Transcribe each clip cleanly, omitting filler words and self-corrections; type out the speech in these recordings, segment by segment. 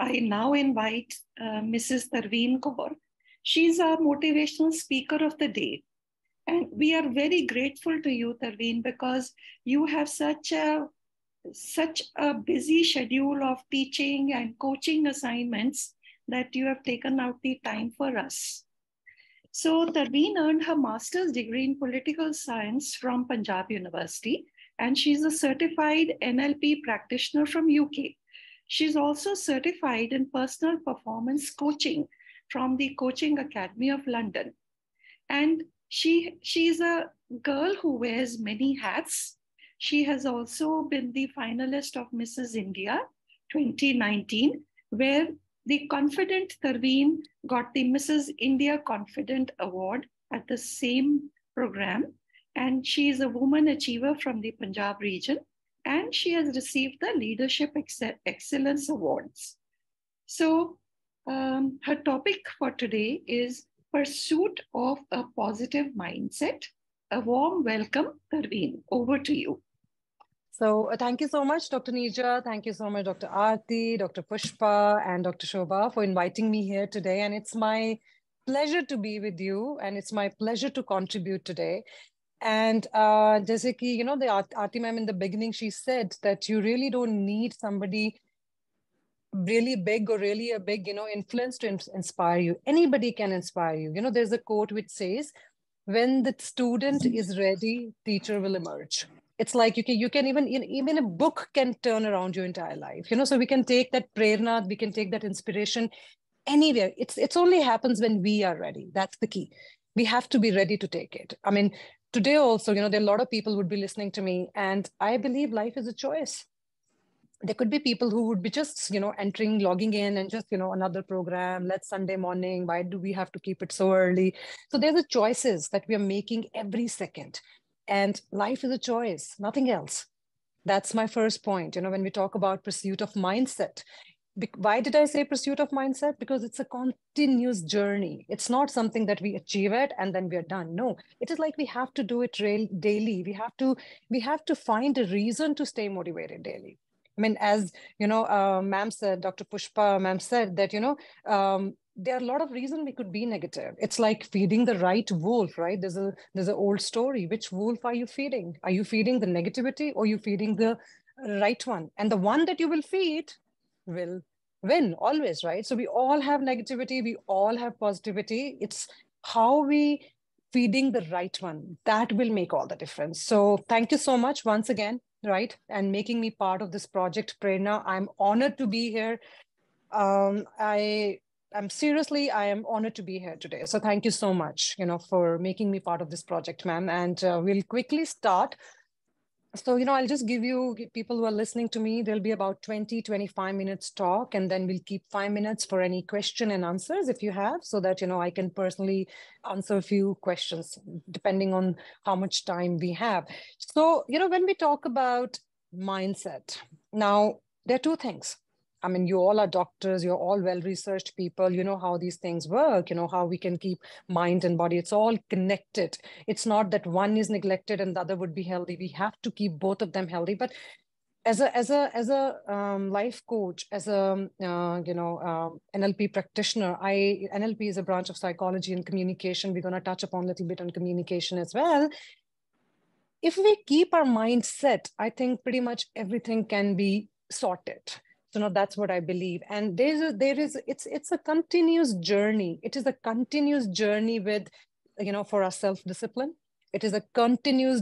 I now invite Mrs. Tarveen Kaur. She's our motivational speaker of the day. And we are very grateful to you, Tarveen, because you have such a busy schedule of teaching and coaching assignments that you have taken out the time for us. So Tarveen earned her master's degree in political science from Punjab University, and she's a certified NLP practitioner from UK. She's also certified in personal performance coaching from the Coaching Academy of London. And she's a girl who wears many hats. She has also been the finalist of Mrs. India 2019, where the Confident Tarveen got the Mrs. India Confident Award at the same program. And she is a woman achiever from the Punjab region. And she has received the Leadership Excellence Awards. So her topic for today is Pursuit of a Positive Mindset. A warm welcome, Tarveen. Over to you. So thank you so much, Dr. Nija. Thank you so much, Dr. Aarti, Dr. Pushpa, and Dr. Shobha for inviting me here today. And it's my pleasure to be with you, and it's my pleasure to contribute today. And jaise ki, the Aarti ma'am in the beginning, she said that you really don't need somebody really big or really a big, influence to inspire you. Anybody can inspire you. There's a quote which says, when the student is ready, teacher will emerge. It's like you can even a book can turn around your entire life. So we can take that prerna, we can take that inspiration anywhere. It's only happens when we are ready. That's the key. We have to be ready to take it. I mean, today also, there are a lot of people would be listening to me, and I believe life is a choice. There could be people who would be just, logging in and just, another program, let's Sunday morning, why do we have to keep it so early? So there's the choices that we are making every second. And life is a choice, nothing else. That's my first point. When we talk about pursuit of mindset, why did I say pursuit of mindset? Because it's a continuous journey. It's not something that we achieve it and then we are done. No, it is like we have to do it daily. We have to find a reason to stay motivated daily. I mean, as ma'am said, Dr. Pushpa ma'am said that, there are a lot of reasons we could be negative. It's like feeding the right wolf, right? There's an old story. Which wolf are you feeding? Are you feeding the negativity or are you feeding the right one? And the one that you will feed will win always, right? So we all have negativity. We all have positivity. It's how we feeding the right one that will make all the difference. So thank you so much once again, right? And making me part of this project, Prerna. I'm honored to be here. I am honored to be here today. So thank you so much, for making me part of this project, ma'am. And we'll quickly start. So, I'll just give you people who are listening to me, there'll be about 20-25 minutes talk, and then we'll keep 5 minutes for any question and answers if you have, so that, I can personally answer a few questions depending on how much time we have. So, when we talk about mindset, now there are two things. I mean, you all are doctors, you're all well-researched people, you know how these things work, how we can keep mind and body, it's all connected. It's not that one is neglected and the other would be healthy. We have to keep both of them healthy. But as a life coach, as a, NLP practitioner, NLP is a branch of psychology and communication. We're going to touch upon a little bit on communication as well. If we keep our mind set, I think pretty much everything can be sorted. So now that's what I believe. And it's a continuous journey. It is a continuous journey with, for our self-discipline. It is a continuous,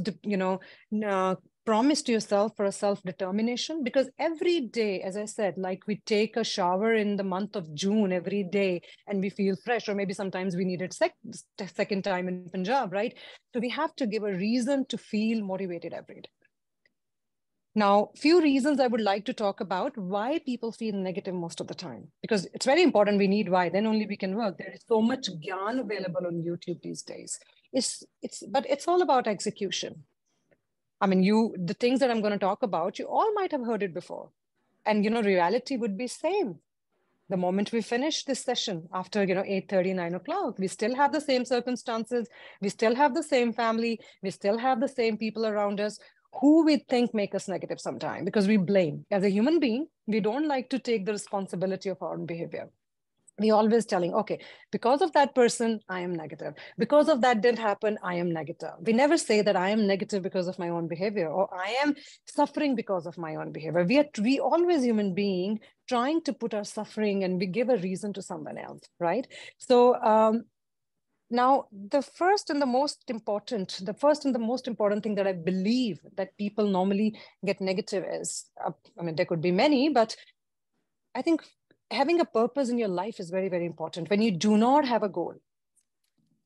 promise to yourself for a self-determination, because every day, as I said, like we take a shower in the month of June every day and we feel fresh, or maybe sometimes we need it second time in Punjab, right? So we have to give a reason to feel motivated every day. Now, few reasons I would like to talk about why people feel negative most of the time, because it's very important. We need why, then only we can work. There is so much gyan available on YouTube these days. But it's all about execution. I mean, the things that I'm going to talk about, you all might have heard it before. And, reality would be same. The moment we finish this session after, 8:30, 9 o'clock, we still have the same circumstances. We still have the same family. We still have the same people around us. who we think make us negative sometimes, because we blame. As a human being, we don't like to take the responsibility of our own behavior. We always telling, okay, because of that person, I am negative. Because of that didn't happen, I am negative. We never say that I am negative because of my own behavior, or I am suffering because of my own behavior. We always human being trying to put our suffering and we give a reason to someone else, right? So now the first and the most important thing that I believe that people normally get negative is, I mean, there could be many, but I think having a purpose in your life is very, very important. When you do not have a goal,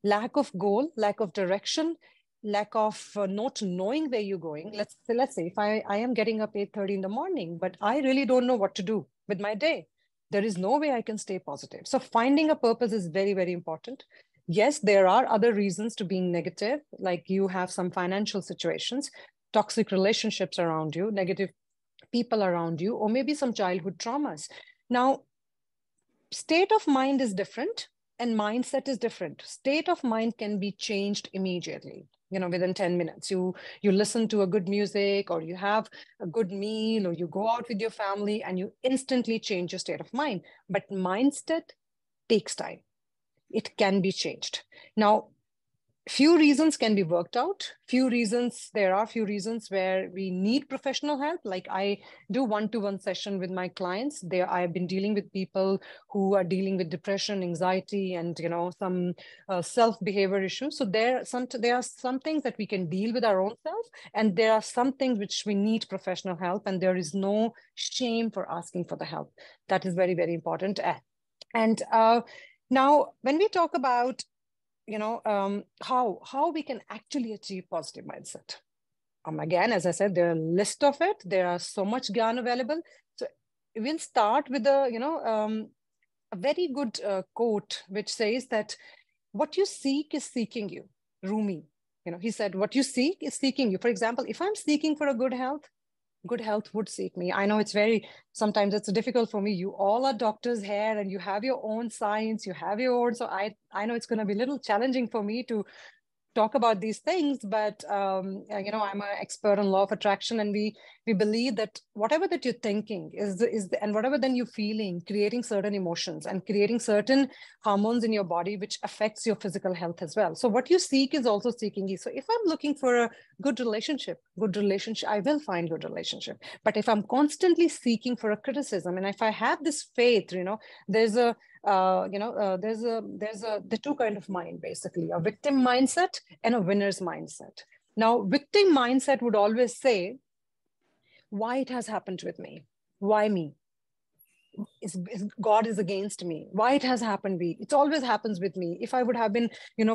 lack of goal, lack of direction, lack of not knowing where you're going. Let's say if I am getting up 8:30 in the morning, but I really don't know what to do with my day. There is no way I can stay positive. So finding a purpose is very, very important. Yes, there are other reasons to being negative, like you have some financial situations, toxic relationships around you, negative people around you, or maybe some childhood traumas. Now, state of mind is different and mindset is different. State of mind can be changed immediately. Within 10 minutes, you listen to a good music, or you have a good meal, or you go out with your family and you instantly change your state of mind. But mindset takes time. It can be changed. Now, few reasons can be worked out. There are few reasons where we need professional help. Like I do one-to-one session with my clients. I have been dealing with people who are dealing with depression, anxiety, and some self-behavior issues. So there are some things that we can deal with our own self, and there are some things which we need professional help, and there is no shame for asking for the help. That is very, very important. And now, when we talk about how we can actually achieve positive mindset. Again, as I said, there are a list of it. There are so much Gyan available. So we'll start with a very good quote, which says that what you seek is seeking you. Rumi, he said, what you seek is seeking you. For example, if I'm seeking for a good health would seek me. I know sometimes it's difficult for me. You all are doctors here and you have your own science, you have your own. So I know it's going to be a little challenging for me to talk about these things, but I'm an expert on law of attraction, and we believe that whatever that you're thinking and whatever then you're feeling, creating certain emotions and creating certain hormones in your body, which affects your physical health as well. So what you seek is also seeking you. So if I'm looking for a good relationship, I will find good relationship. But if I'm constantly seeking for a criticism, and if I have this faith, there's the two kind of mind, basically, a victim mindset and a winner's mindset. Now, victim mindset would always say, why it has happened with me? Why me? God is against me. Why it has happened? It always happens with me. If I would have been,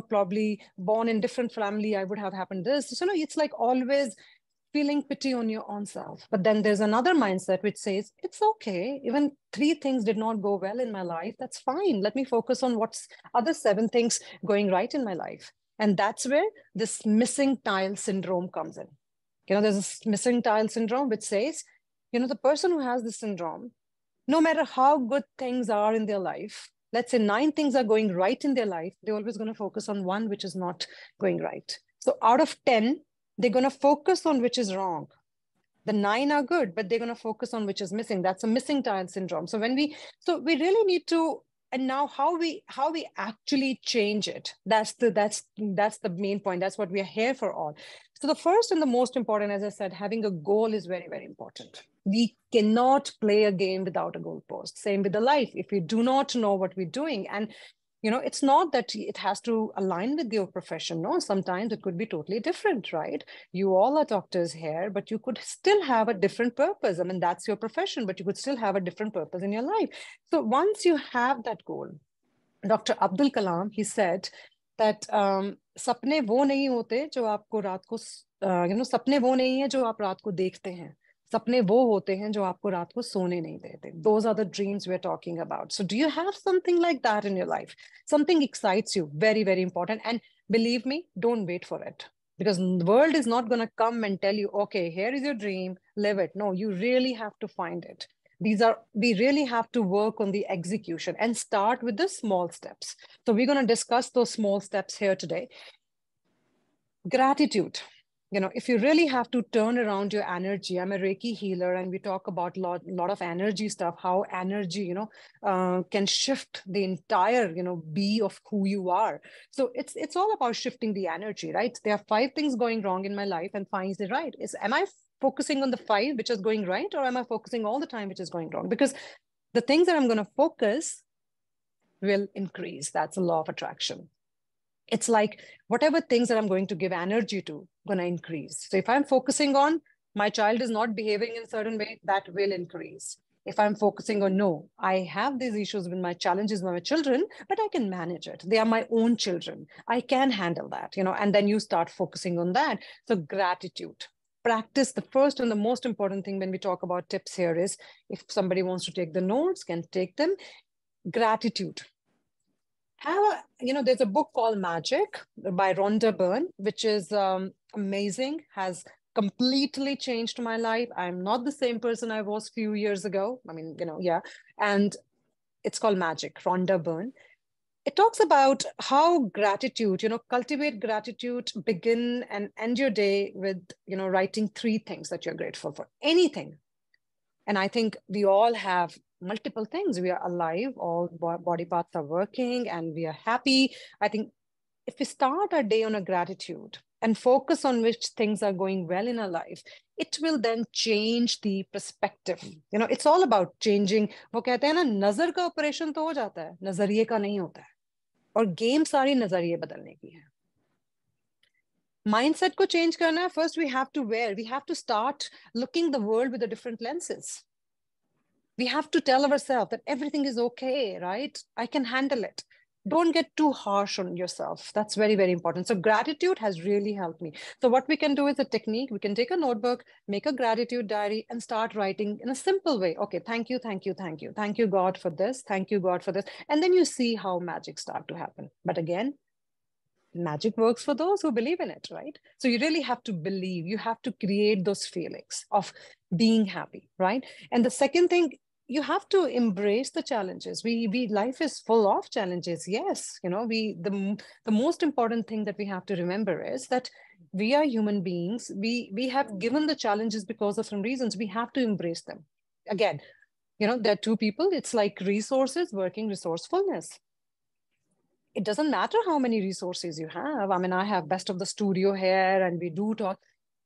probably born in different family, I would have happened this. So, it's like always feeling pity on your own self. But then there's another mindset which says, it's okay. Even 3 things did not go well in my life. That's fine. Let me focus on what's other 7 things going right in my life. And that's where this missing tile syndrome comes in. There's a missing tile syndrome which says, the person who has this syndrome, no matter how good things are in their life, let's say 9 things are going right in their life, they're always going to focus on 1 which is not going right. So out of 10, they're going to focus on which is wrong. The 9 are good, but they're going to focus on which is missing. That's a missing tile syndrome. So we really need to, and now how we actually change it. That's the main point. That's what we are here for all. So the first and the most important, as I said, having a goal is very, very important. We cannot play a game without a goalpost. Same with the life. If we do not know what we're doing, and it's not that it has to align with your profession. No, sometimes it could be totally different, right? You all are doctors here, but you could still have a different purpose. I mean, that's your profession, but you could still have a different purpose in your life. So once you have that goal, Dr. Abdul Kalam, he said that सपने वो नहीं होते जो आपको रात को सपने वो नहीं है जो आप रात को देखते हैं. सपने वो होते हैं जो आपको रात को सोने नहीं देते. Those are the dreams we're talking about. So do you have something like that in your life? Something excites you, very, very important. And believe me, don't wait for it. Because the world is not going to come and tell you, okay, here is your dream, live it. No, you really have to find it. We really have to work on the execution and start with the small steps. So we're going to discuss those small steps here today. Gratitude. if you really have to turn around your energy, I'm a Reiki healer, and we talk about lot of energy stuff, how energy, can shift the entire, be of who you are. So it's all about shifting the energy, right? There are 5 things going wrong in my life and 5 is right. Am I focusing on the 5 which is going right, or am I focusing all the time which is going wrong? Because the things that I'm going to focus will increase. That's a law of attraction. It's like whatever things that I'm going to give energy to, going to increase. So if I'm focusing on my child is not behaving in a certain way, that will increase. If I'm focusing on, no, I have these issues with my challenges with my children, but I can manage it. They are my own children. I can handle that, and then you start focusing on that. So gratitude. Practice. The first and the most important thing when we talk about tips here is, if somebody wants to take the notes, can take them. Gratitude. There's a book called Magic by Rhonda Byrne, which is amazing, has completely changed my life. I'm not the same person I was a few years ago. And it's called Magic, Rhonda Byrne. It talks about how gratitude, cultivate gratitude, begin and end your day with, writing 3 things that you're grateful for, anything. And I think we all have multiple things. We are alive, all body parts are working, and we are happy. I think if we start our day on a gratitude and focus on which things are going well in our life, it will then change the perspective. It's all about changing. वो कहते हैं ना, नजर का operation तो हो जाता है, नजरिए का नहीं होता है. और गेम सारी नजरिए बदलने की है. Mindset को change करना है. First, we have to start looking the world with the different lenses. We have to tell ourselves that everything is okay, right? I can handle it. Don't get too harsh on yourself. That's very, very important. So gratitude has really helped me. So what we can do is a technique. We can take a notebook, make a gratitude diary, and start writing in a simple way. Okay, thank you, thank you, thank you. Thank you, God, for this. Thank you, God, for this. And then you see how magic start to happen. But again, magic works for those who believe in it, right? So you really have to believe. You have to create those feelings of being happy, right? And the second thing, you have to embrace the challenges. Life is full of challenges. Yes, the most important thing that we have to remember is that we are human beings. We have given the challenges because of some reasons. We have to embrace them. Again, there are 2 people. It's like resources working resourcefulness. It doesn't matter how many resources you have. I mean, I have best of the studio here and we do talk.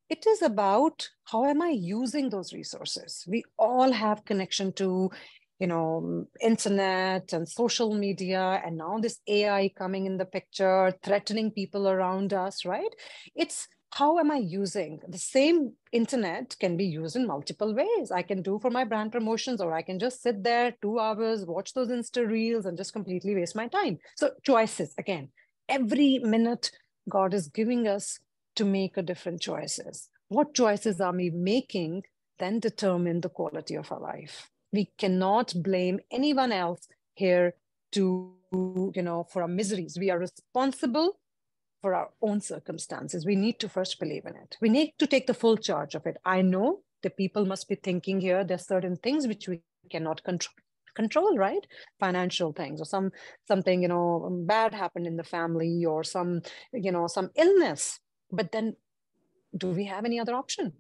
It is about how am I using those resources? We all have connection to, internet and social media, and now this AI coming in the picture, threatening people around us, right? It's how am I using? The same internet can be used in multiple ways. I can do for my brand promotions, or I can just sit there 2 hours, watch those Insta reels and just completely waste my time. So choices, again, every minute God is giving us to make a different choices. What choices are we making then determine the quality of our life. We cannot blame anyone else here for our miseries. We are responsible for our own circumstances. We need to first believe in it. We need to take the full charge of it. I know the people must be thinking here, there's certain things which we cannot control, right? Financial things, or something, bad happened in the family, or some illness. But then do we have any other option?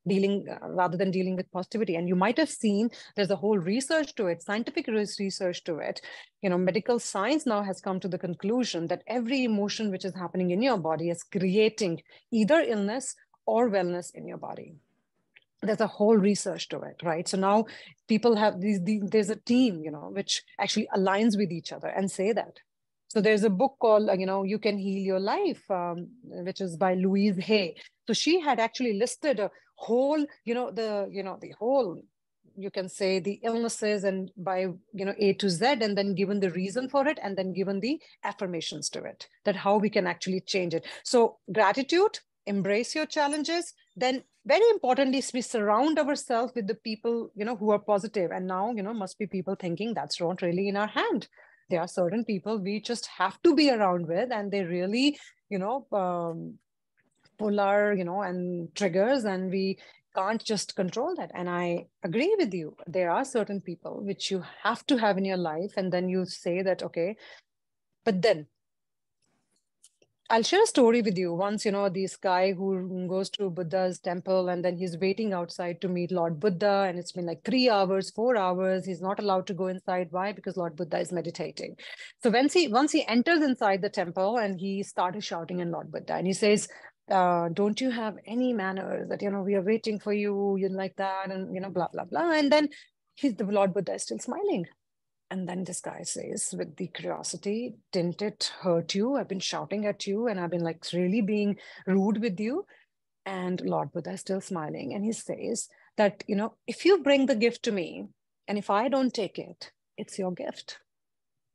Rather than dealing with positivity. And you might have seen there's a whole research to it, scientific research to it. Medical science now has come to the conclusion that every emotion which is happening in your body is creating either illness or wellness in your body. There's a whole research to it, right? So now people have there's a team, which actually aligns with each other and say that. So there's a book called, You Can Heal Your Life, which is by Louise Hay. So she had actually listed a whole, the whole, you can say, the illnesses and by, A to Z, and then given the reason for it, and then given the affirmations to it, that how we can actually change it. So gratitude, embrace your challenges. Then very importantly, we surround ourselves with the people, who are positive. And now, must be people thinking that's not really in our hand. There are certain people we just have to be around with, and they really, pull our, and triggers, and we can't just control that. And I agree with you. There are certain people which you have to have in your life, and then you say that, okay, but then I'll share a story with you. Once, this guy who goes to Buddha's temple and then he's waiting outside to meet Lord Buddha. And it's been like 3 hours, 4 hours. He's not allowed to go inside. Why? Because Lord Buddha is meditating. So once he enters inside the temple and he started shouting at Lord Buddha and he says, don't you have any manners that, we are waiting for you, like that, and, blah, blah, blah. And then the Lord Buddha is still smiling. And then this guy says, with the curiosity, didn't it hurt you? I've been shouting at you and I've been like really being rude with you. And Lord Buddha is still smiling. And he says that, if you bring the gift to me and if I don't take it, it's your gift.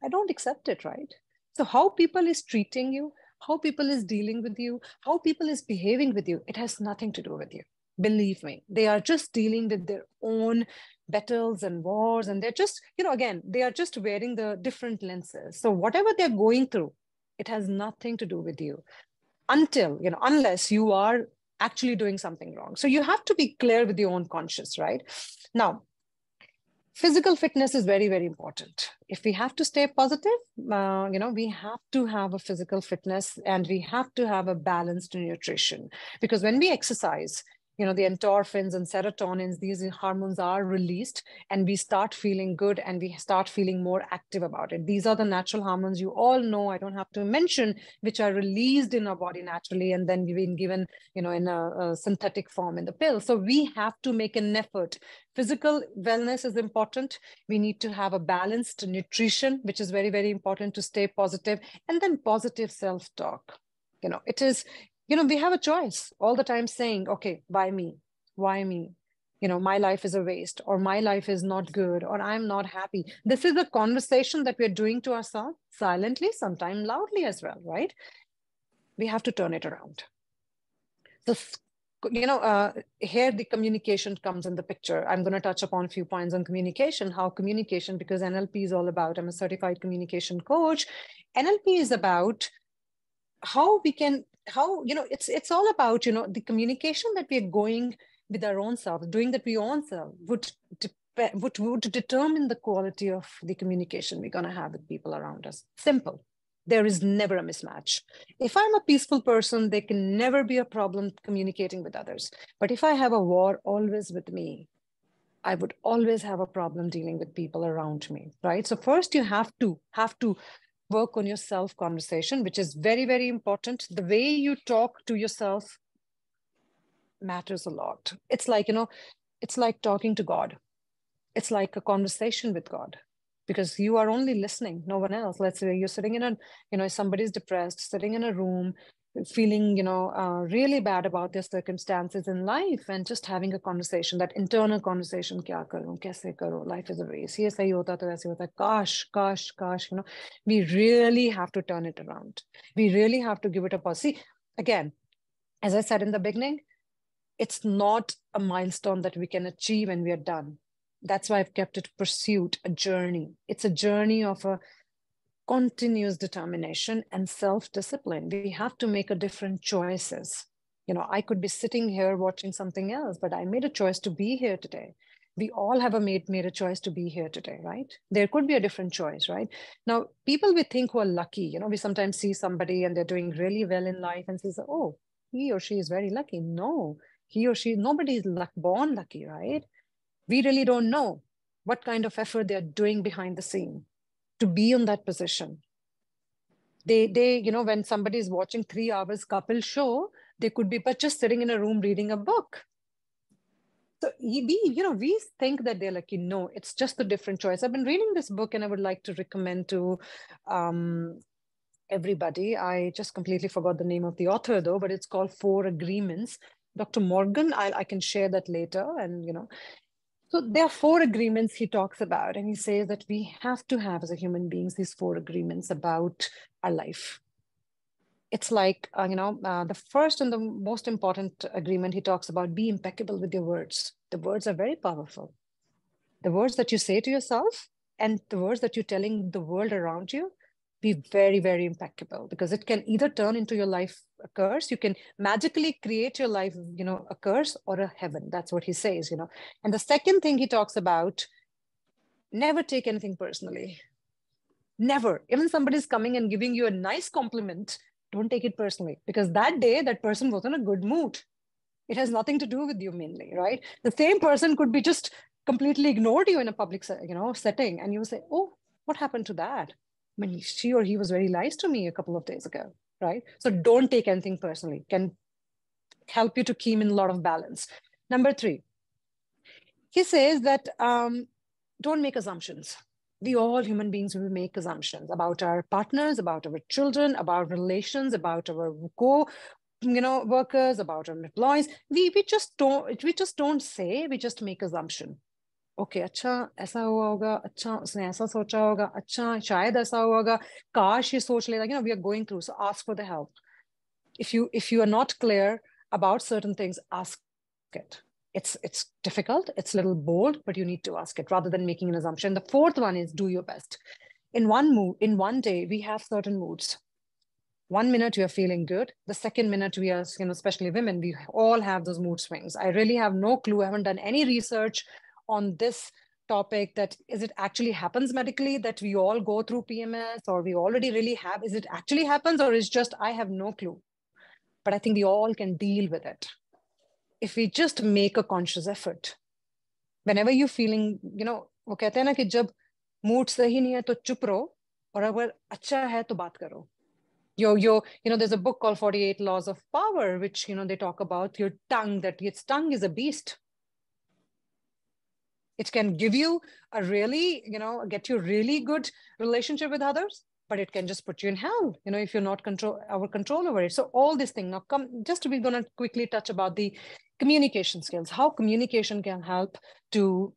I don't accept it, right? So how people is treating you, how people is dealing with you, how people is behaving with you, it has nothing to do with you. Believe me, they are just dealing with their own battles and wars. And they're just, again, they are just wearing the different lenses. So whatever they're going through, it has nothing to do with you unless you are actually doing something wrong. So you have to be clear with your own conscience, right? Now, physical fitness is very, very important. If we have to stay positive, we have to have a physical fitness and we have to have a balanced nutrition. Because when we exercise, the endorphins and serotonins, these hormones are released and we start feeling good and we start feeling more active about it. These are the natural hormones you all know, I don't have to mention, which are released in our body naturally and then we've been given, in a synthetic form in the pill. So we have to make an effort. Physical wellness is important. We need to have a balanced nutrition, which is very, very important to stay positive. And then positive self-talk. It is, we have a choice all the time saying, okay, why me? Why me? My life is a waste, or my life is not good, or I'm not happy. This is a conversation that we're doing to ourselves silently, sometimes loudly as well, right? We have to turn it around. So, here the communication comes in the picture. I'm going to touch upon a few points on communication, because NLP is all about, I'm a certified communication coach. NLP is about it's all about, the communication that we're going with our own self, doing that we own self would determine the quality of the communication we're going to have with people around us. Simple. There is never a mismatch. If I'm a peaceful person, there can never be a problem communicating with others. But if I have a war always with me, I would always have a problem dealing with people around me, right? So first you have to work on your self-conversation, which is very, very important. The way you talk to yourself matters a lot. It's like, it's like talking to God. It's like a conversation with God, because you are only listening, no one else. Let's say you're sitting in somebody's depressed, sitting in a room, feeling, really bad about their circumstances in life, and just having a conversation, that internal conversation, kya karu, kaise karu, life is a race. Ye sahi hota to aise hota, kash, we really have to turn it around. We really have to give it a pause. See, again, as I said in the beginning, it's not a milestone that we can achieve and we are done. That's why I've kept it pursuit, a journey. It's a journey of a continuous determination and self-discipline. We have to make a different choices. I could be sitting here watching something else, but I made a choice to be here today. We all have made a choice to be here today, right? There could be a different choice, right? Now, people we think who are lucky, we sometimes see somebody and they're doing really well in life and says, oh, he or she is very lucky. No, he or she, nobody is born lucky, right? We really don't know what kind of effort they're doing behind the scene to be in that position. They when somebody is watching 3 hours couple show, they could be but just sitting in a room reading a book. So we think that they're lucky. No, it's just a different choice. I've been reading this book and I would like to recommend to everybody. I just completely forgot the name of the author though, but it's called 4 Agreements. Dr. Morgan, I can share that later. And, so there are 4 agreements he talks about, and he says that we have to have as a human beings these 4 agreements about our life. It's like, the first and the most important agreement he talks about, be impeccable with your words. The words are very powerful. The words that you say to yourself and the words that you're telling the world around you, be very, very impeccable, because it can either turn into your life a curse. You can magically create your life, a curse or a heaven. That's what he says, And the second thing he talks about, never take anything personally. Never. Even somebody's coming and giving you a nice compliment, Don't take it personally, because that day that person was in a good mood. It has nothing to do with you mainly, right? The same person could be just completely ignored you in a public setting, and you say, oh, what happened to that? I mean, she or he was very nice to me a couple of days ago, right? So don't take anything personally. Can help you to keep in a lot of balance. Number 3, he says that don't make assumptions. We all human beings will make assumptions about our partners, about our children, about relations, about our workers, about our employees. We just don't say, we just make assumption. Okay, अच्छा ऐसा हुआ होगा, अच्छा उसने ऐसा सोचा होगा, अच्छा शायद ऐसा होगा, काश ये सोच लेता. We are going through, so ask for the help. If you are not clear about certain things, ask it. It's difficult, it's a little bold, but you need to ask it rather than making an assumption. The 4th one is do your best. In one day, we have certain moods. 1 minute we are feeling good. The second minute we are, especially women, we all have those mood swings. I really have no clue. I haven't done any research on this topic that is it actually happens medically that we all go through PMS, or we already really have, is it actually happens, or is just, I have no clue. But I think we all can deal with it if we just make a conscious effort. Whenever you're feeling, वो कहते हैं ना कि जब mood सही नहीं है तो चुप रहो, और अगर अच्छा है तो बात करो. There's a book called 48 Laws of Power, which, they talk about your tongue, that its tongue is a beast. It can give you a really, get you really good relationship with others, but it can just put you in hell, if you're not control over it. So all this thing, now we're going to quickly touch about the communication skills, how communication can help to,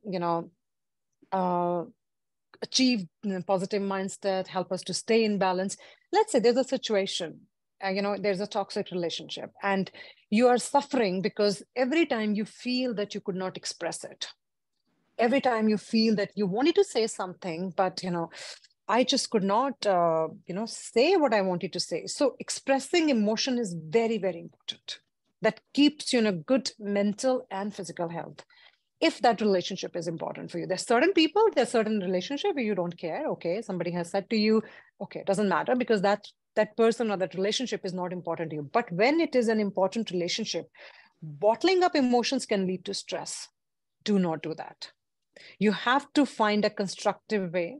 achieve positive mindset, help us to stay in balance. Let's say there's a situation, there's a toxic relationship, and you are suffering because every time you feel that you could not express it, every time you feel that you wanted to say something, but, I just could not, say what I wanted to say. So expressing emotion is very, very important. That keeps you in a good mental and physical health. If that relationship is important for you, there's certain people, there's certain relationship where you don't care. Okay, somebody has said to you, okay, it doesn't matter because that person or that relationship is not important to you. But when it is an important relationship, bottling up emotions can lead to stress. Do not do that. You have to find a constructive way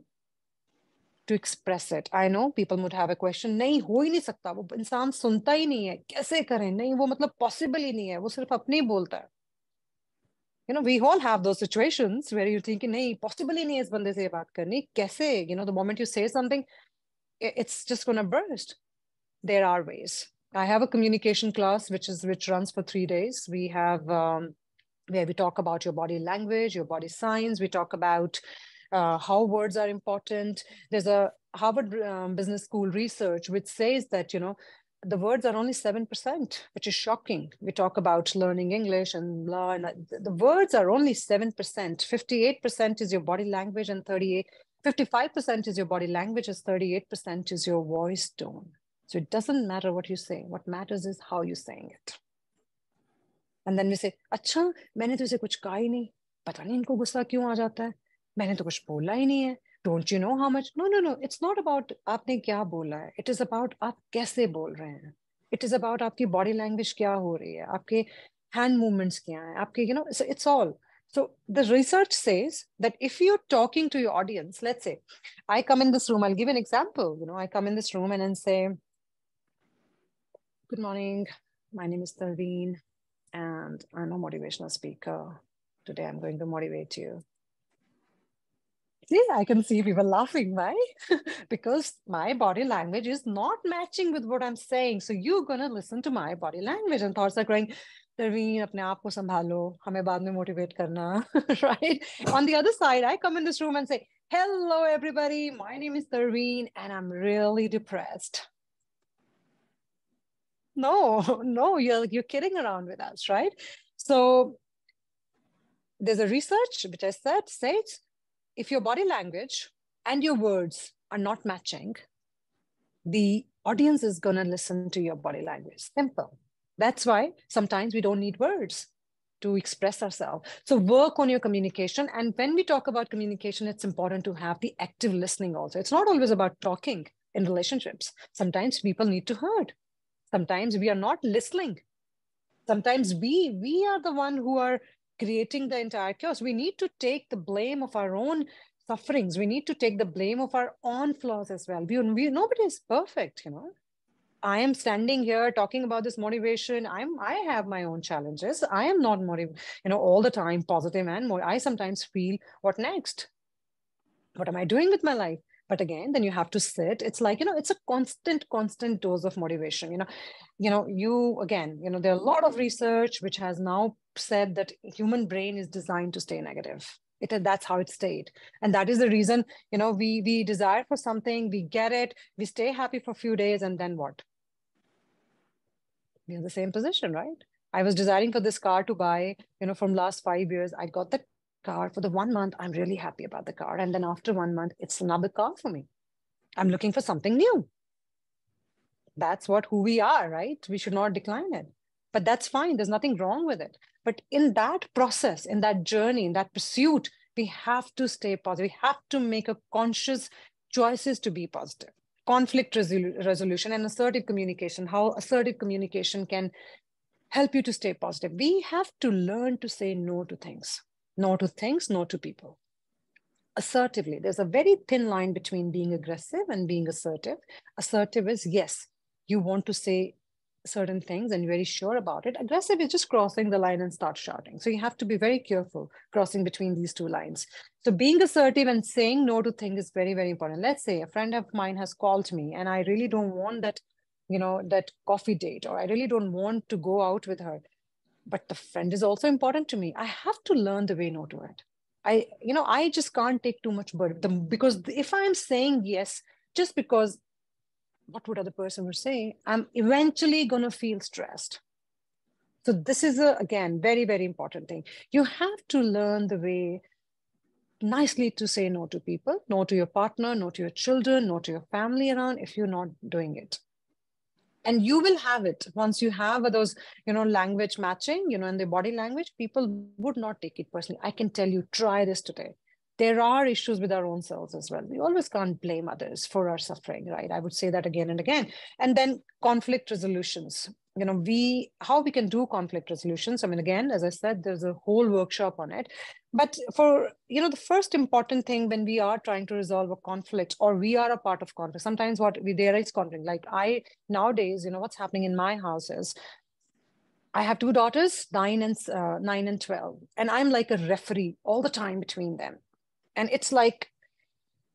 to express it. I know people would have a question, नहीं हो ही नहीं सकता, वो इंसान सुनता ही नहीं है, कैसे करें? नहीं, वो मतलब possible ही नहीं है, वो सिर्फ अपने ही बोलता है. We all have those situations where you think, nahi, possible ही नहीं है इस बंदे से ये बात करनी, कैसे? The moment you say something, it's just going to burst. There are ways. I have a communication class which runs for 3 days. We have where we talk about your body language, your body signs. We talk about how words are important. There's a Harvard Business School research which says that the words are only 7%, which is shocking. We talk about learning English and blah, and the words are only 7%. 58% is your body language, and 55% is your body language, as 38% is your voice tone. So it doesn't matter what you say. What matters is how you're saying it. And then we say, अच्छा, मैंने तो इसे कुछ कहा ही नहीं, पता नहीं इनको गुस्सा क्यों आ जाता है, मैंने तो कुछ बोला ही नहीं है. Don't you know how much? No. It's not about आपने क्या बोला है. It is about आप कैसे बोल रहे हैं. It is about आपकी body language क्या हो रही है, आपके hand movements क्या हैं, आपके, so it's all. So the research says that if you're talking to your audience, let's say, I come in this room, I'll give an example. I come in this room and then say, good morning, my name is Tarveen, and I'm a motivational speaker. Today I'm going to motivate you. See, I can see people laughing, right? Because my body language is not matching with what I'm saying. So you're going to listen to my body language, and thoughts are going, Tarveen, apne aap ko sambhalo, hame baad mein motivate karna, right? On the other side, I come in this room and say, hello, everybody. My name is Tarveen, and I'm really depressed. No, you're kidding around with us, right? So there's a research which I said says, if your body language and your words are not matching, the audience is going to listen to your body language. Simple. That's why sometimes we don't need words to express ourselves. So work on your communication. And when we talk about communication, it's important to have the active listening also. It's not always about talking in relationships. Sometimes people need to heard. Sometimes we are not listening. Sometimes we are the one who are creating the entire chaos. We need to take the blame of our own sufferings. We need to take the blame of our own flaws as well. Nobody is perfect, you know. I am standing here talking about this motivation. I have my own challenges. I am not all the time positive and more. I sometimes feel, what next? What am I doing with my life? But again, then you have to sit. It's like, it's a constant dose of motivation. There are a lot of research which has now said that human brain is designed to stay negative. That's how it stayed. And that is the reason, we desire for something, we get it, we stay happy for a few days, and then what? We're in the same position, right? I was desiring for this car to buy, from last 5 years. I got the car for the 1 month. I'm really happy about the car. And then after 1 month, it's another car for me. I'm looking for something new. That's who we are, right? We should not decline it. But that's fine. There's nothing wrong with it. But in that process, in that journey, in that pursuit, we have to stay positive. We have to make a conscious choices to be positive. Conflict resolution and assertive communication, how assertive communication can help you to stay positive. We have to learn to say no to things, no to people. Assertively, there's a very thin line between being aggressive and being assertive. Assertive is, yes, you want to say certain things and you're very sure about it. Aggressive is just crossing the line and start shouting. So you have to be very careful crossing between these two lines. So being assertive and saying no to things is very, very important. Let's say a friend of mine has called me and I really don't want that, that coffee date, or I really don't want to go out with her. But the friend is also important to me. I have to learn the way no to it. I just can't take too much burden, because if I'm saying yes, just because what would other person would say, I'm eventually going to feel stressed. So this is again, very, very important thing. You have to learn the way nicely to say no to people, no to your partner, no to your children, no to your family around if you're not doing it. And you will have it once you have those, language matching, and the body language, people would not take it personally. I can tell you, try this today. There are issues with our own selves as well. We always can't blame others for our suffering, right? I would say that again and again. And then conflict resolutions. How we can do conflict resolutions. I mean, again, as I said, there's a whole workshop on it. But for, the first important thing when we are trying to resolve a conflict, or we are a part of conflict, sometimes there is conflict. Like nowadays, what's happening in my house is, I have two daughters, 9 and 12, and I'm like a referee all the time between them. And it's like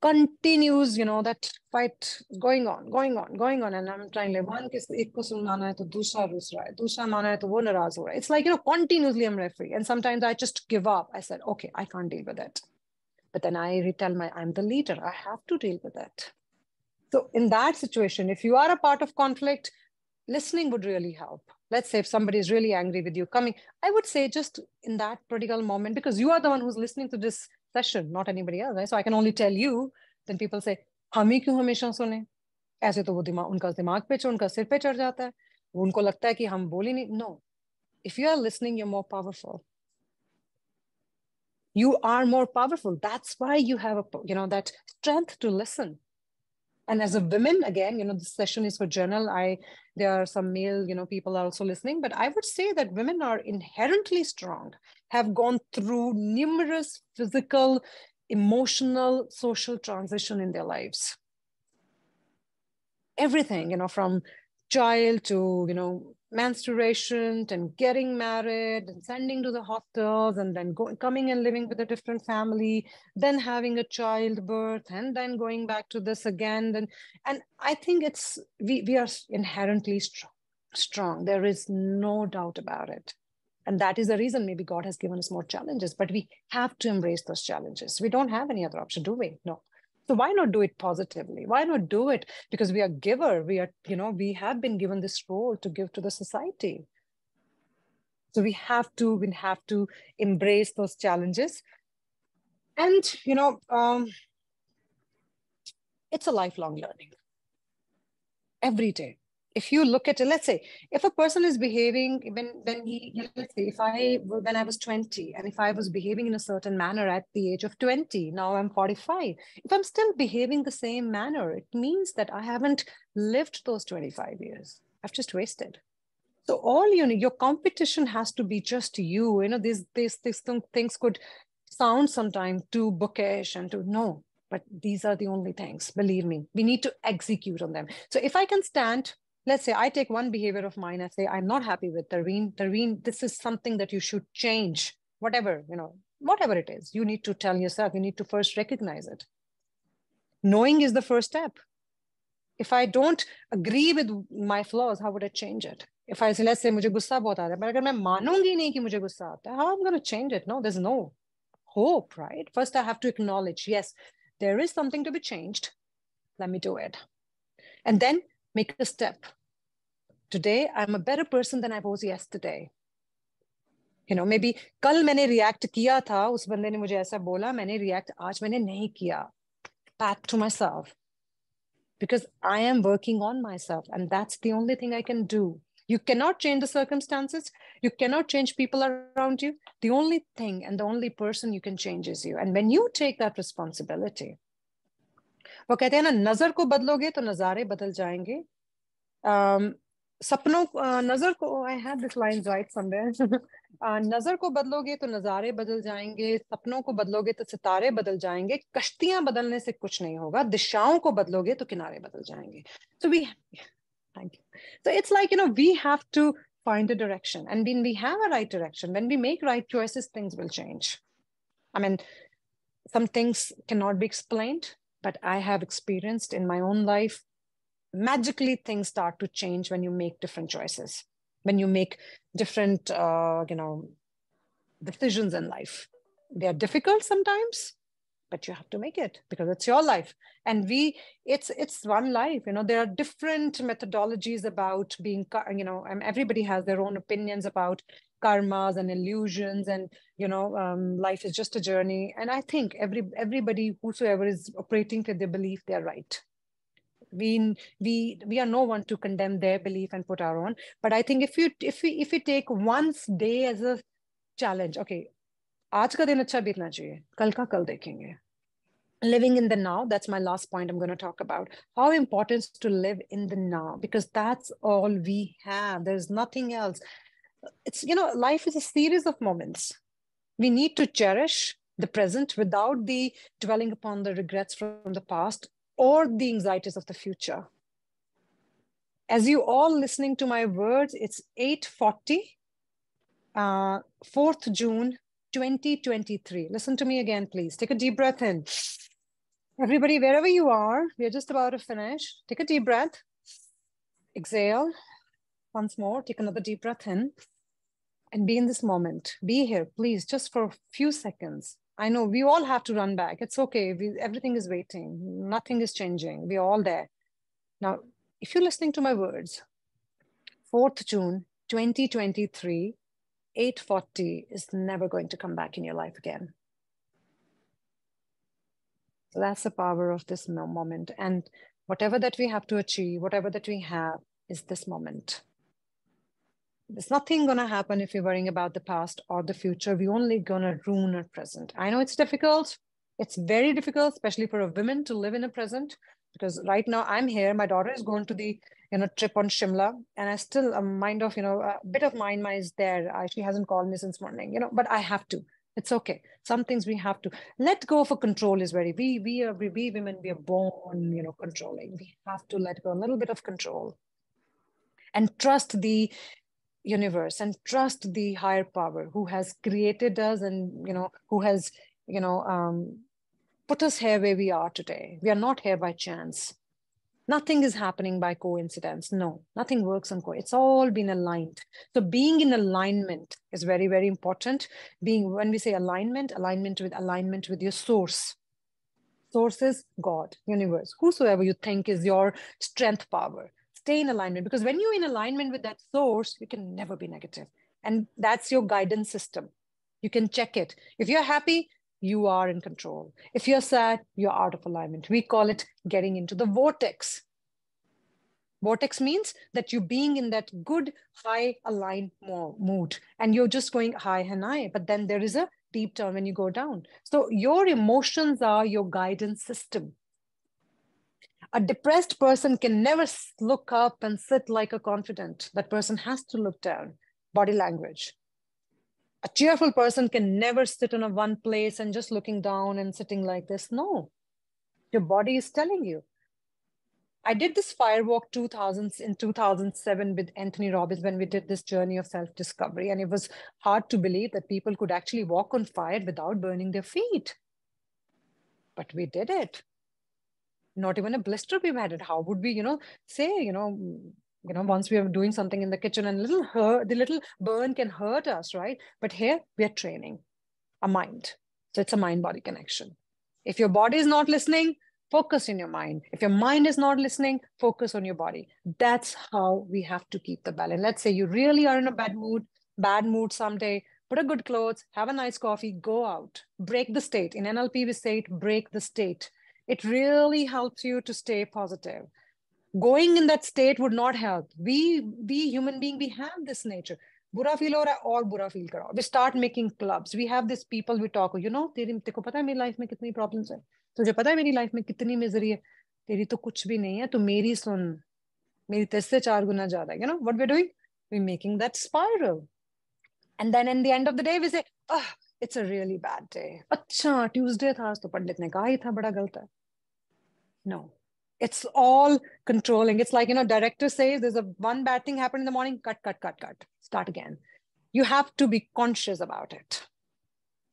continues, that fight going on. And I'm trying like, one ek ko sunana hai to dusra rus raha hai, dusra mana hai to wo naraz ho raha hai. It's like, continuously I'm referee. And sometimes I just give up. I said, okay, I can't deal with it. But then I retell I'm the leader. I have to deal with it. So in that situation, if you are a part of conflict, listening would really help. Let's say if somebody is really angry with you coming, I would say just in that particular moment, because you are the one who's listening to this session, not anybody else, right? So I can only tell you. Then people say, हम ही क्यों हमेशा सुने? ऐसे तो वो उनका दिमाग पे उनका सिर पे चढ़ जाता है. उनको लगता है कि हम बोल ही नहीं. No. If you are listening, you're more powerful. You are more powerful. That's why you have that strength to listen. And as a woman, again, this session is for general. There are some male, people are also listening, but I would say that women are inherently strong, have gone through numerous physical, emotional, social transition in their lives. Everything, from child to, menstruation and getting married and sending to the hospitals and then coming and living with a different family, then having a childbirth and then going back to this again. And I think we are inherently strong. There is no doubt about it. And that is the reason maybe God has given us more challenges, but we have to embrace those challenges. We don't have any other option, do we? No. So why not do it positively? Why not do it? Because we are giver. We are, we have been given this role to give to the society. So we have to embrace those challenges. And, it's a lifelong learning. Every day. If you look at it, let's say, if a person is behaving, let's say, when I was 20, and if I was behaving in a certain manner at the age of 20, now I'm 45, if I'm still behaving the same manner, it means that I haven't lived those 25 years. I've just wasted. So all, your competition has to be just you. These things could sound sometimes too bookish and no, but these are the only things, believe me. We need to execute on them. So if I can stand, let's say I take one behavior of mine, I say, I'm not happy with Tarveen, this is something that you should change, whatever it is. You need to tell yourself, you need to first recognize it. Knowing is the first step. If I don't agree with my flaws, how would I change it? If I say, let's say, मुझे गुस्सा बहुत आता है, but अगर मैं मानूंगी नहीं कि मुझे गुस्सा आता है, how am I going to change it? No, there's no hope, right? First, I have to acknowledge, yes, there is something to be changed. Let me do it. And then make a step. Today, I'm a better person than I was yesterday. Maybe कल मैंने react किया था, उस बंदे ने मुझे ऐसा बोला, मैंने react, आज मैंने नहीं किया. Back to myself. Because I am working on myself, and that's the only thing I can do. You cannot change the circumstances. You cannot change people around you. The only thing and the only person you can change is you. And when you take that responsibility, वो कहते हैं ना, नजर को बदलोगे तो नजारे बदल जाएंगे. सपनों नजर को, I had this line right somewhere. नजर को बदलोगे तो नजारे बदल जाएंगे, सपनों को बदलोगे तो सितारे बदल जाएंगे, कश्तियां बदलने से कुछ नहीं होगा, दिशाओं को बदलोगे तो किनारे बदल जाएंगे. So thank you. So it's like, we have to find a direction. And when we have a right direction, when we make right choices, things will change. I mean, some things cannot be explained, but I have experienced in my own life, magically things start to change when you make different choices, when you make different, decisions in life. They are difficult sometimes, but you have to make it because it's your life. And it's one life. There are different methodologies about being, and everybody has their own opinions about karmas and illusions, and life is just a journey. And I think everybody, whosoever is operating with their belief, they're right. We are no one to condemn their belief and put our own. But I think if we take one day as a challenge, okay, आज का दिन अच्छा बीतना चाहिए, कल का कल देखेंगे. Living in the now, that's my last point I'm going to talk about. How important is to live in the now, because that's all we have. There's nothing else. It's, life is a series of moments. We need to cherish the present without the dwelling upon the regrets from the past or the anxieties of the future. As you all listening to my words, it's 8:40, 4th June, 2023. Listen to me again, please. Take a deep breath in. Everybody, wherever you are, we're just about to finish. Take a deep breath. Exhale. Once more, take another deep breath in. And be in this moment. Be here, please, just for a few seconds. I know we all have to run back. It's okay. Everything is waiting. Nothing is changing. We're all there. Now, if you're listening to my words, 4th June, 2023, 8:40 is never going to come back in your life again. So that's the power of this moment. And whatever that we have to achieve, whatever that we have is this moment. There's nothing going to happen if you're worrying about the past or the future. We're only going to ruin our present. I know it's difficult. It's very difficult, especially for a woman to live in a present, because right now I'm here. My daughter is going to the trip on Shimla, and I still, a bit of mind is there. She hasn't called me since morning, but I have to. It's okay. Some things we have to let go for control is we women, we are born, controlling. We have to let go a little bit of control and trust the universe and trust the higher power who has created us and, who has, put us here where we are today. We are not here by chance. Nothing is happening by coincidence. No, nothing works on coincidence. It's all been aligned. So being in alignment is very, very important. When we say alignment with your source. Source is God, universe, whosoever you think is your strength power. Stay in alignment, because when you're in alignment with that source, you can never be negative. And that's your guidance system. You can check it. If you're happy, you are in control. If you're sad, you're out of alignment. We call it getting into the vortex. Vortex means that you're being in that good, high aligned mood, and you're just going high and high, but then there is a deep turn when you go down. So your emotions are your guidance system. A depressed person can never look up and sit like a confident. That person has to look down. Body language. A cheerful person can never sit in a one place and just looking down and sitting like this. No, your body is telling you. I did this firewalk 2000s in 2007 with Anthony Robbins when we did this journey of self-discovery. And it was hard to believe that people could actually walk on fire without burning their feet. But we did it. Not even a blister we've had it. How would we, say, once we are doing something in the kitchen and the little burn can hurt us, right? But here we are training a mind. So it's a mind-body connection. If your body is not listening, focus in your mind. If your mind is not listening, focus on your body. That's how we have to keep the balance. Let's say you really are in a bad mood someday, put a good clothes, have a nice coffee, go out, break the state. In NLP, we say it, break the state. It really helps you to stay positive. Going in that state would not help. We human being, we have this nature. बुरा feel हो रहा है और बुरा feel करो. We start making clubs. We have these people we talk. तेरे को पता है मेरी लाइफ में कितनी प्रॉब्लम्स है. तुझे पता है मेरी लाइफ में कितनी मिजरी है. तेरी तो कुछ भी नहीं है. तू मेरी सुन. मेरी 3 से 4 गुना ज्यादा है. What we're doing? We're making that spiral. And then in the end of the day, we say, oh, it's a really bad day. अच्छा, Tuesday था, तो पंडित ने कहा ही था बड़ा गलत है. No. It's all controlling. It's like, director says there's one bad thing happened in the morning, cut. Start again. You have to be conscious about it.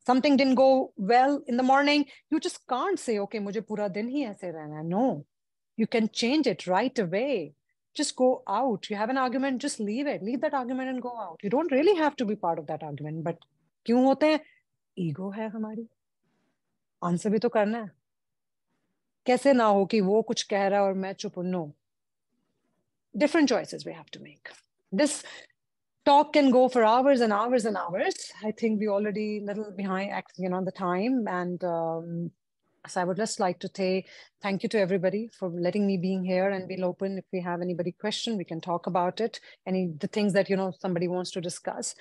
Something didn't go well in the morning. You just can't say, okay, mujhe pura din hi aise rehna. No, you can change it right away. Just go out. You have an argument, just leave it. Leave that argument and go out. You don't really have to be part of that argument. But kyun hote hain? Ego hai hamari. Answer bhi to karna hai. कैसे ना हो कि वो कुछ कह रहा है और मैं चुप हूं. No. Different choices we have to make. This talk can go for hours and hours and hours. I think we already a little behind, the time. And so I would just like to say thank you to everybody for letting me being here and be open. If we have anybody question, we can talk about it. The things that, somebody wants to discuss.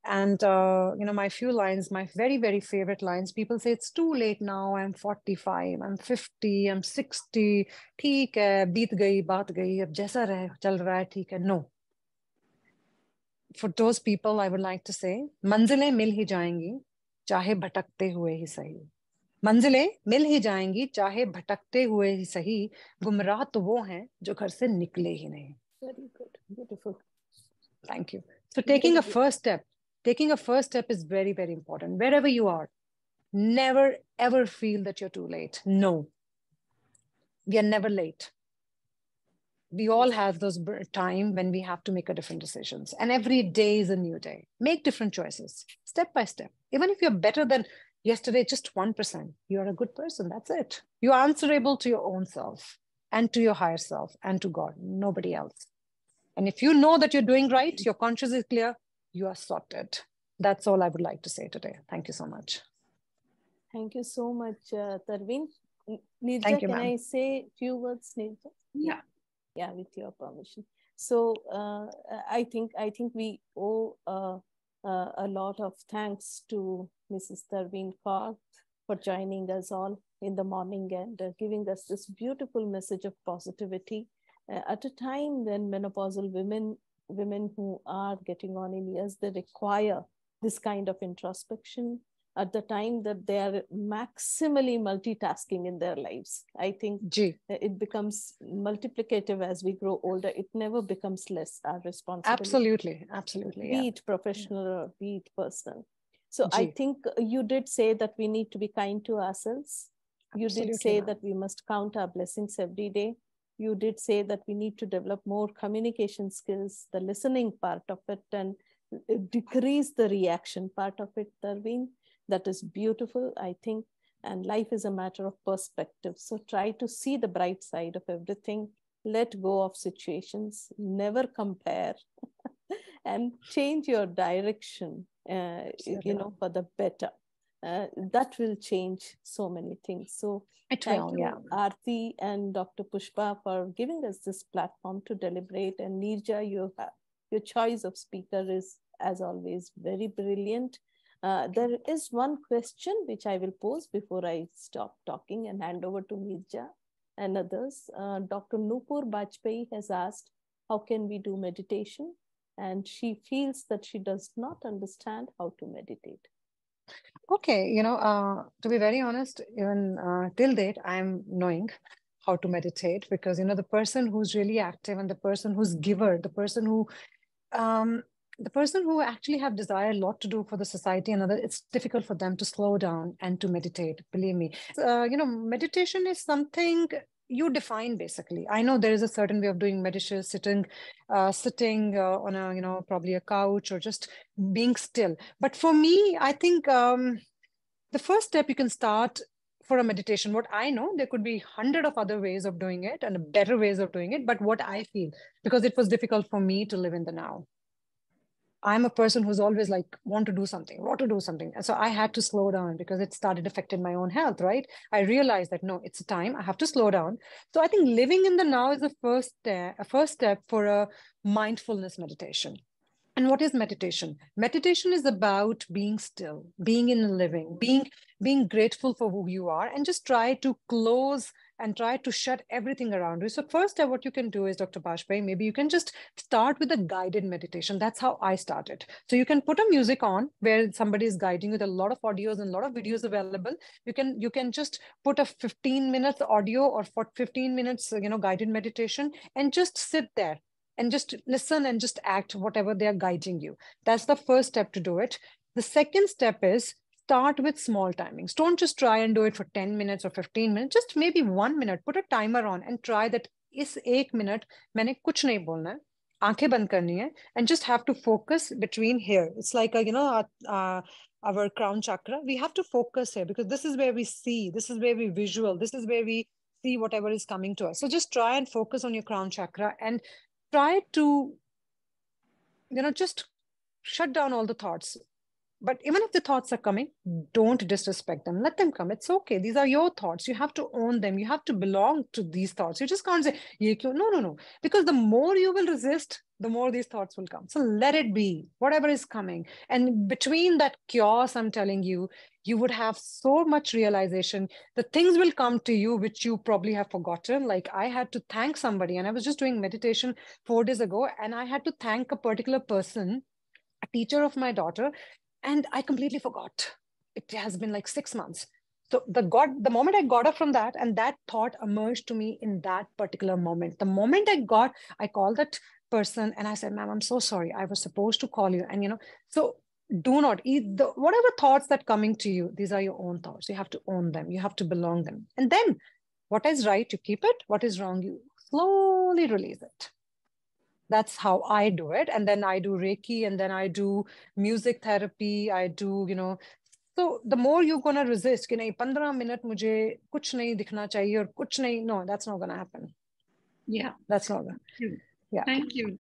And, my few lines, my very, very favorite lines, people say, it's too late now. I'm 45, I'm 50, I'm 60. ठीक है, बीत गई, बात गई, अब जैसा रहे, चल रहा है, ठीक है. No. For those people, I would like to say, मंजिलें मिल ही जाएंगी, चाहे भटकते हुए ही सही. मंजिलें मिल ही जाएंगी, चाहे भटकते हुए ही सही. गुमराह तो वो हैं, जो घर से निकले ही नहीं. Very good. Beautiful. Thank you. So taking a first step is very, very important. Wherever you are, never, ever feel that you're too late. No. We are never late. We all have those time when we have to make a different decisions. And every day is a new day. Make different choices, step by step. Even if you're better than yesterday, just 1%, you're a good person. That's it. You're answerable to your own self and to your higher self and to God, nobody else. And if you know that you're doing right, your conscience is clear, you are sorted. That's all I would like to say today. Thank you so much. Thank you so much, Tarveen. Nirja, Thank you, can ma'am. I say a few words, Nirja? Yeah. Yeah, with your permission. So I think we owe a lot of thanks to Mrs. Tarveen Kaur for joining us all in the morning and giving us this beautiful message of positivity at a time when menopausal women who are getting on in years, they require this kind of introspection at the time that they are maximally multitasking in their lives. I think it becomes multiplicative as we grow older. It never becomes less our responsibility. Absolutely. Be it professional or be it personal. So I think you did say that we need to be kind to ourselves. You did say that we must count our blessings every day. You did say that we need to develop more communication skills, the listening part of it, and decrease the reaction part of it, Tarveen. That is beautiful, I think. And life is a matter of perspective. So try to see the bright side of everything. Let go of situations. Never compare. And change your direction, for the better. That will change so many things. So thank you, Aarti and Dr. Pushpa, for giving us this platform to deliberate. And Nirja, your choice of speaker is, as always, very brilliant. There is one question which I will pose before I stop talking and hand over to Nirja. and others. Dr. Nupur Bajpai has asked, how can we do meditation? And she feels that she does not understand how to meditate. Okay, to be very honest, even till date, I'm knowing how to meditate, because, the person who's really active and the person who's giver, the person who actually have desire a lot to do for the society and other, it's difficult for them to slow down and to meditate. Believe me, meditation is something you define. Basically, I know there is a certain way of doing meditation, sitting on a, probably a couch, or just being still. But for me, I think the first step you can start for a meditation, what I know, there could be 100 of other ways of doing it and better ways of doing it. But what I feel, because it was difficult for me to live in the now. I'm a person who's always like, want to do something. And so I had to slow down, because it started affecting my own health, right? I realized that, no, it's time. I have to slow down. So I think living in the now is a first step for a mindfulness meditation. And what is meditation? Meditation is about being still, being in the living, being grateful for who you are, and just try to close and try to shut everything around you. So first step, what you can do is, Dr. Bajpai, maybe you can just start with a guided meditation. That's how I started. So you can put a music on where somebody is guiding with a lot of audios and a lot of videos available. You can just put a 15 minutes audio or for 15 minutes, guided meditation, and just sit there and just listen and just act whatever they are guiding you. That's the first step to do it. The second step is start with small timings. Don't just try and do it for 10 minutes or 15 minutes, just maybe 1 minute. Put a timer on and try that. Is 1 minute, मैंने कुछ नहीं बोलना है, आंखें बंद करनी है, and just have to focus between here. It's like our crown chakra. We have to focus here, because this is where we see, this is where we visual, this is where we see whatever is coming to us. So just try and focus on your crown chakra and try to, just shut down all the thoughts. But even if the thoughts are coming, don't disrespect them. Let them come. It's okay. These are your thoughts. You have to own them. You have to belong to these thoughts. You just can't say, no. Because the more you will resist, the more these thoughts will come. So let it be, whatever is coming. And between that chaos, I'm telling you, you would have so much realization. The things will come to you, which you probably have forgotten. Like I had to thank somebody, and I was just doing meditation 4 days ago, and I had to thank a particular person, a teacher of my daughter, and I completely forgot. It has been like 6 months. So the moment I got up from that, and that thought emerged to me in that particular moment. The moment I called that person and I said, ma'am, I'm so sorry. I was supposed to call you. And, so do not eat whatever thoughts that coming to you. These are your own thoughts. You have to own them. You have to belong them. And then what is right, you keep it. What is wrong, you slowly release it. That's how I do it. And then I do Reiki, and then I do music therapy. I do, so the more you're going to resist, कि नहीं 15 minute मुझे कुछ नहीं दिखना चाहिए और कुछ नहीं, no, that's not going to happen. Yeah. That's not going to. Yeah. Thank you.